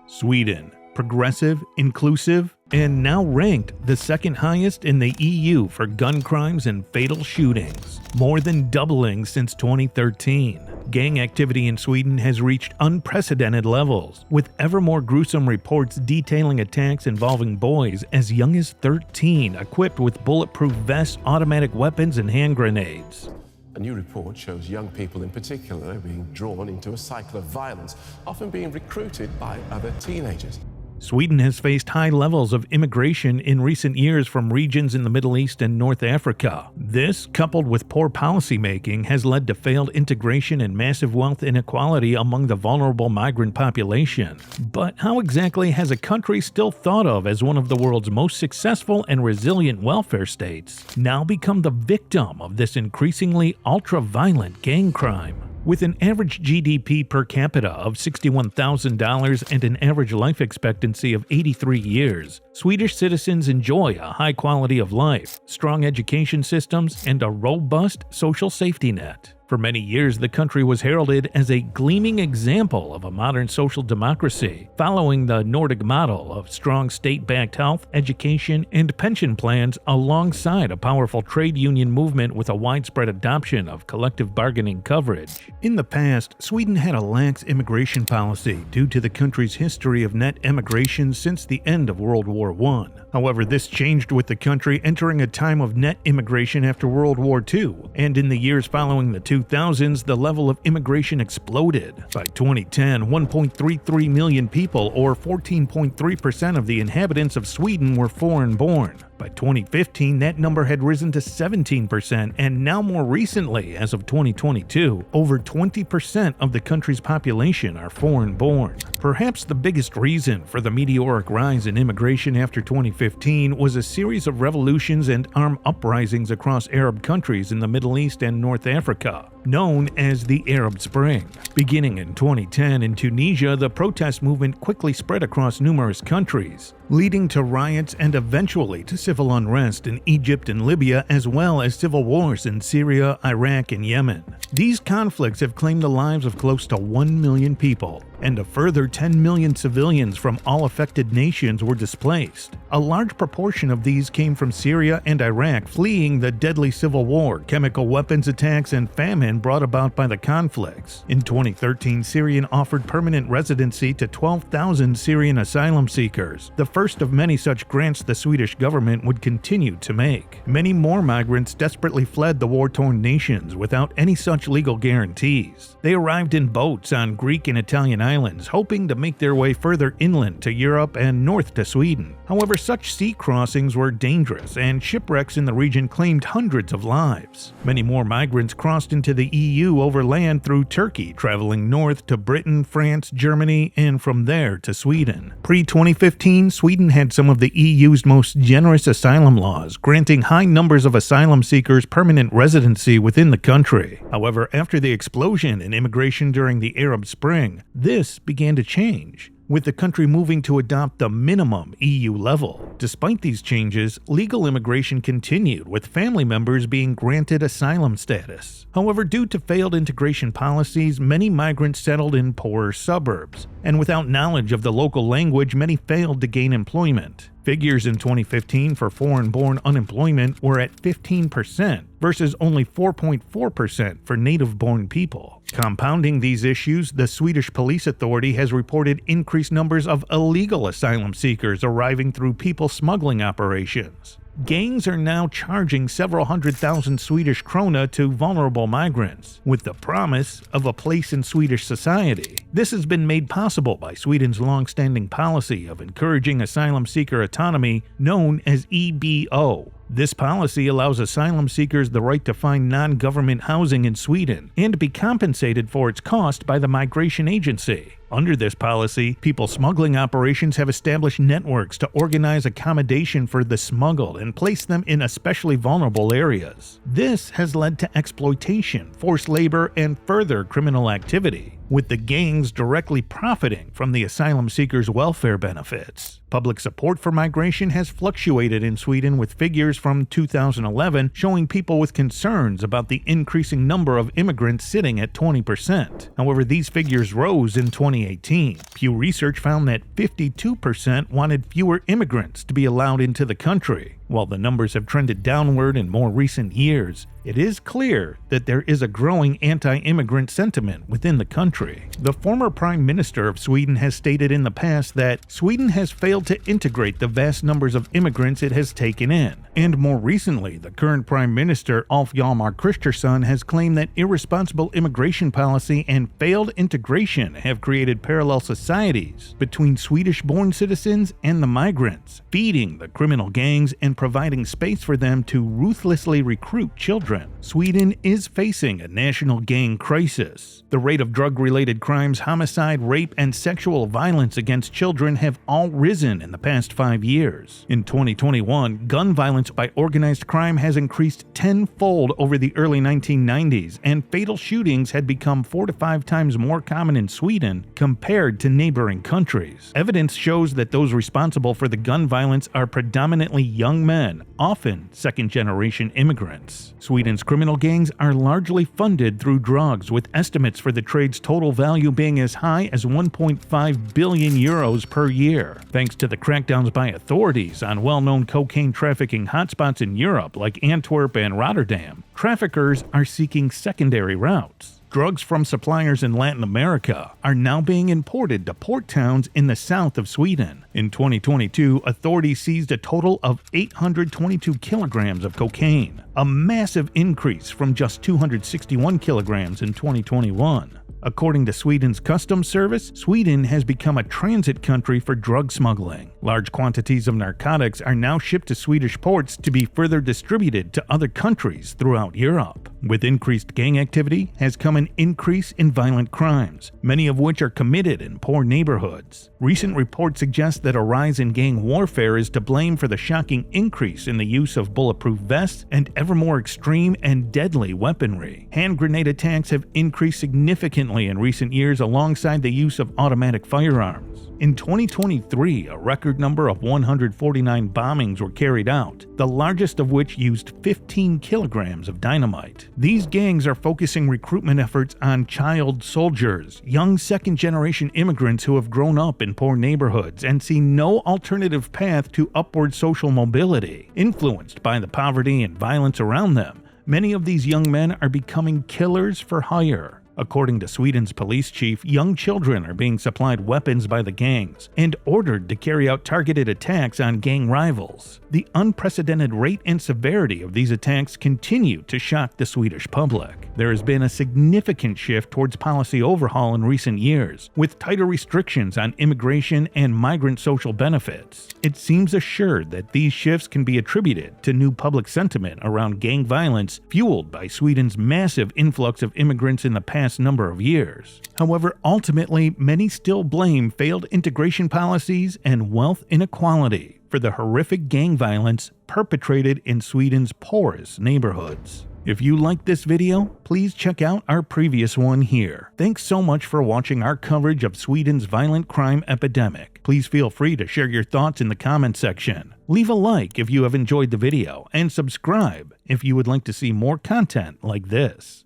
Sweden, progressive, inclusive, and now ranked the second highest in the EU for gun crimes and fatal shootings, more than doubling since 2013. Gang activity in Sweden has reached unprecedented levels, with ever more gruesome reports detailing attacks involving boys as young as 13 equipped with bulletproof vests, automatic weapons, and hand grenades. A new report shows young people in particular being drawn into a cycle of violence, often being recruited by other teenagers. Sweden has faced high levels of immigration in recent years from regions in the Middle East and North Africa. This, coupled with poor policymaking, has led to failed integration and massive wealth inequality among the vulnerable migrant population. But how exactly has a country still thought of as one of the world's most successful and resilient welfare states now become the victim of this increasingly ultra-violent gang crime? With an average GDP per capita of $61,000 and an average life expectancy of 83 years, Swedish citizens enjoy a high quality of life, strong education systems, and a robust social safety net. For many years, the country was heralded as a gleaming example of a modern social democracy, following the Nordic model of strong state-backed health, education, and pension plans alongside a powerful trade union movement with a widespread adoption of collective bargaining coverage. In the past, Sweden had a lax immigration policy due to the country's history of net emigration since the end of World War I. However, this changed with the country entering a time of net immigration after World War II, and in the years following the 2000s, the level of immigration exploded. By 2010, 1.33 million people, or 14.3% of the inhabitants of Sweden, were foreign-born. By 2015, that number had risen to 17%, and now more recently, as of 2022, over 20% of the country's population are foreign-born. Perhaps the biggest reason for the meteoric rise in immigration after 2015 was a series of revolutions and armed uprisings across Arab countries in the Middle East and North Africa, known as the Arab Spring. Beginning in 2010 in Tunisia, the protest movement quickly spread across numerous countries, leading to riots and eventually to civil unrest in Egypt and Libya, as well as civil wars in Syria, Iraq, and Yemen. These conflicts have claimed the lives of close to 1 million people, and a further 10 million civilians from all affected nations were displaced. A large proportion of these came from Syria and Iraq, fleeing the deadly civil war, chemical weapons attacks, and famine brought about by the conflicts. In 2013, Syria offered permanent residency to 12,000 Syrian asylum seekers, the first of many such grants the Swedish government would continue to make. Many more migrants desperately fled the war-torn nations without any such legal guarantees. They arrived in boats on Greek and Italian islands, hoping to make their way further inland to Europe and north to Sweden. However, such sea crossings were dangerous, and shipwrecks in the region claimed hundreds of lives. Many more migrants crossed into the EU over land through Turkey, traveling north to Britain, France, Germany, and from there to Sweden. Pre-2015, Sweden had some of the EU's most generous asylum laws, granting high numbers of asylum seekers permanent residency within the country. However, after the explosion in immigration during the Arab Spring, this began to change, with the country moving to adopt the minimum EU level. Despite these changes, legal immigration continued, with family members being granted asylum status. However, due to failed integration policies, many migrants settled in poorer suburbs, and without knowledge of the local language, many failed to gain employment. Figures in 2015 for foreign-born unemployment were at 15% versus only 4.4% for native-born people. Compounding these issues, the Swedish Police Authority has reported increased numbers of illegal asylum seekers arriving through people smuggling operations. Gangs are now charging several 100,000 Swedish krona to vulnerable migrants, with the promise of a place in Swedish society. This has been made possible by Sweden's long-standing policy of encouraging asylum seeker autonomy, known as EBO. This policy allows asylum seekers the right to find non-government housing in Sweden and be compensated for its cost by the migration agency. Under this policy, people smuggling operations have established networks to organize accommodation for the smuggled and place them in especially vulnerable areas. This has led to exploitation, forced labor, and further criminal activity. with the gangs directly profiting from the asylum seekers' welfare benefits. Public support for migration has fluctuated in Sweden, with figures from 2011 showing people with concerns about the increasing number of immigrants sitting at 20%. However, these figures rose in 2018. Pew Research found that 52% wanted fewer immigrants to be allowed into the country. While the numbers have trended downward in more recent years, it is clear that there is a growing anti-immigrant sentiment within the country. The former Prime Minister of Sweden has stated in the past that Sweden has failed to integrate the vast numbers of immigrants it has taken in. And more recently, the current Prime Minister, Ulf Hjalmar Kristersson, has claimed that irresponsible immigration policy and failed integration have created parallel societies between Swedish-born citizens and the migrants, feeding the criminal gangs and providing space for them to ruthlessly recruit children. Sweden is facing a national gang crisis. The rate of drug-related crimes, homicide, rape, and sexual violence against children have all risen in the past 5 years. In 2021, gun violence by organized crime has increased tenfold over the early 1990s, and fatal shootings had become 4 to 5 times more common in Sweden compared to neighboring countries. Evidence shows that those responsible for the gun violence are predominantly young men, often second-generation immigrants. Sweden's criminal gangs are largely funded through drugs, with estimates for the trade's total value being as high as 1.5 billion euros per year. Thanks to the crackdowns by authorities on well-known cocaine trafficking hotspots in Europe like Antwerp and Rotterdam, traffickers are seeking secondary routes. Drugs from suppliers in Latin America are now being imported to port towns in the south of Sweden. In 2022, authorities seized a total of 822 kilograms of cocaine, a massive increase from just 261 kilograms in 2021. According to Sweden's customs service, Sweden has become a transit country for drug smuggling. Large quantities of narcotics are now shipped to Swedish ports to be further distributed to other countries throughout Europe. With increased gang activity has come an increase in violent crimes, many of which are committed in poor neighborhoods. Recent reports suggest that a rise in gang warfare is to blame for the shocking increase in the use of bulletproof vests and ever more extreme and deadly weaponry. Hand grenade attacks have increased significantly in recent years alongside the use of automatic firearms. In 2023, a record number of 149 bombings were carried out, the largest of which used 15 kilograms of dynamite. These gangs are focusing recruitment efforts on child soldiers, young second-generation immigrants who have grown up in poor neighborhoods and see no alternative path to upward social mobility. Influenced by the poverty and violence around them, many of these young men are becoming killers for hire. According to Sweden's police chief, young children are being supplied weapons by the gangs and ordered to carry out targeted attacks on gang rivals. The unprecedented rate and severity of these attacks continue to shock the Swedish public. There has been a significant shift towards policy overhaul in recent years, with tighter restrictions on immigration and migrant social benefits. It seems assured that these shifts can be attributed to new public sentiment around gang violence, fueled by Sweden's massive influx of immigrants in the past number of years. However, ultimately, many still blame failed integration policies and wealth inequality for the horrific gang violence perpetrated in Sweden's poorest neighborhoods. If you liked this video, please check out our previous one here. Thanks so much for watching our coverage of Sweden's violent crime epidemic. Please feel free to share your thoughts in the comment section. Leave a like if you have enjoyed the video, and subscribe if you would like to see more content like this.